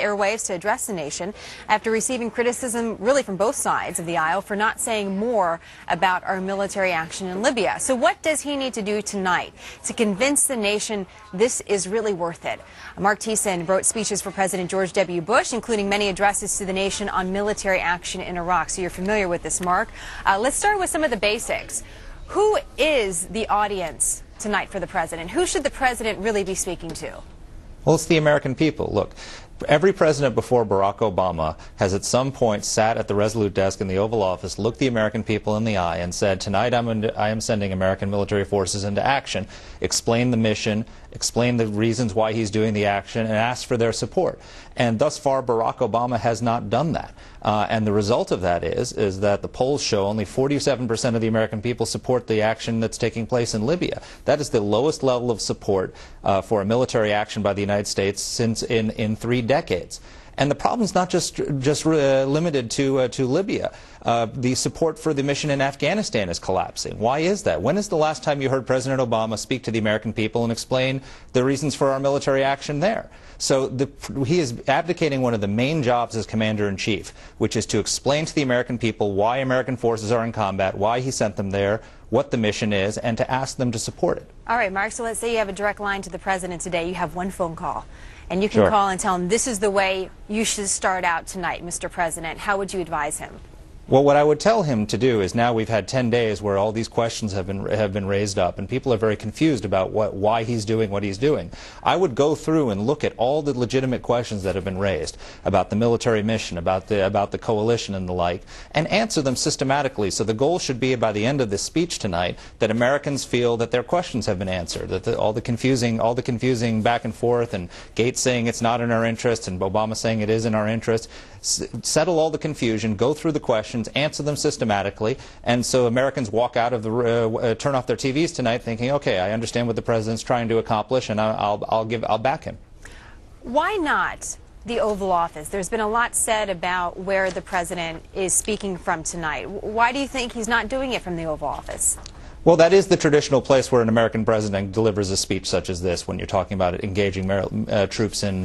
airwaves to address the nation after receiving criticism really from both sides of the aisle for not saying more about our military action in Libya. So what does he need to do tonight to convince the nation this is really worth it? Mark Thiessen wrote speeches for President George W. Bush, including many addresses to the nation on military action in Iraq. So you're familiar with this, Mark. Let's start with some of the basics. Who is the audience tonight for the president? Who should the president really be speaking to? Well, it's the American people. Look, every president before Barack Obama has at some point sat at the Resolute desk in the Oval Office, looked the American people in the eye and said, tonight I am sending American military forces into action, explain the mission, explain the reasons why he's doing the action, and ask for their support. And thus far, Barack Obama has not done that. And the result of that is that the polls show only 47% of the American people support the action that's taking place in Libya. That is the lowest level of support for a military action by the United States since in 3 decades. And the problem's not just limited to Libya. The support for the mission in Afghanistan is collapsing. Why is that? When is the last time you heard President Obama speak to the American people and explain the reasons for our military action there? So he is abdicating one of the main jobs as Commander-in-Chief, which is to explain to the American people why American forces are in combat, why he sent them there, what the mission is, and to ask them to support it. All right, Mark, so let's say you have a direct line to the president today. You have one phone call, and you can call and tell him this is the way you should start out tonight, Mr. President. How would you advise him? Well, what I would tell him to do is, now we've had 10 days where all these questions have been raised up, and people are very confused about why he's doing what he's doing. I would go through and look at all the legitimate questions that have been raised about the military mission, about the coalition and the like, and answer them systematically. So the goal should be, by the end of this speech tonight, that Americans feel that their questions have been answered, that all the confusing back and forth, and Gates saying it's not in our interest and Obama saying it is in our interest, settle all the confusion, go through the questions, answer them systematically, and so Americans walk out of the turn off their TVs tonight thinking, okay, I understand what the president's trying to accomplish, and I'll back him. Why not the Oval Office? There's been a lot said about where the president is speaking from tonight. Why do you think he's not doing it from the Oval Office? Well, that is the traditional place where an American president delivers a speech such as this, when you're talking about engaging troops in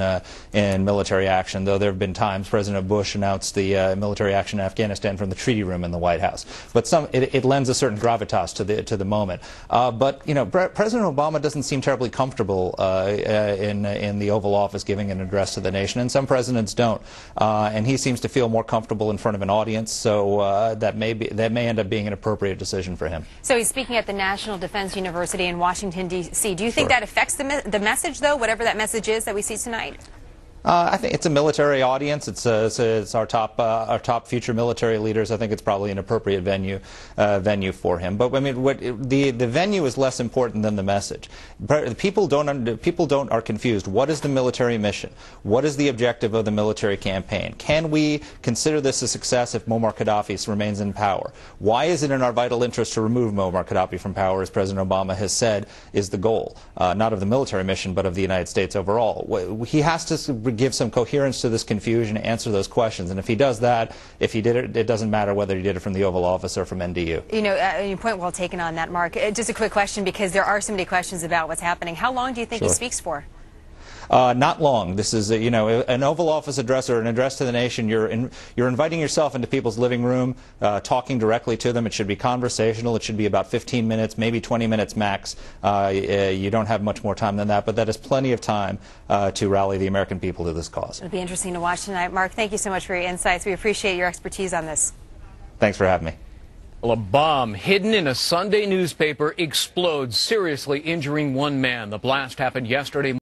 military action, though there have been times President Bush announced the military action in Afghanistan from the treaty room in the White House. But it lends a certain gravitas to the moment. But, you know, President Obama doesn't seem terribly comfortable in the Oval Office giving an address to the nation, and some presidents don't. And he seems to feel more comfortable in front of an audience, so that may end up being an appropriate decision for him. So he's speaking at the National Defense University in Washington, D.C. Do you think that affects the message, though, whatever that message is that we see tonight? I think it's a military audience. It's our top future military leaders. I think it's probably an appropriate venue for him. But I mean, the venue is less important than the message. People are confused. What is the military mission? What is the objective of the military campaign? Can we consider this a success if Muammar Gaddafi remains in power? Why is it in our vital interest to remove Muammar Gaddafi from power, as President Obama has said is the goal, not of the military mission, but of the United States overall? He has to give some coherence to this confusion, answer those questions. And if he does that, if he did it, it doesn't matter whether he did it from the Oval Office or from NDU. You know, your point well taken on that, Mark. Just a quick question, because there are so many questions about what's happening. How long do you think he speaks for? Not long. This is, you know, an Oval Office address or an address to the nation. You're inviting yourself into people's living room, talking directly to them. It should be conversational. It should be about 15 minutes, maybe 20 minutes max. You don't have much more time than that, but that is plenty of time to rally the American people to this cause. It'll be interesting to watch tonight. Mark, thank you so much for your insights. We appreciate your expertise on this. Thanks for having me. Well, a bomb hidden in a Sunday newspaper explodes, seriously injuring one man. The blast happened yesterday.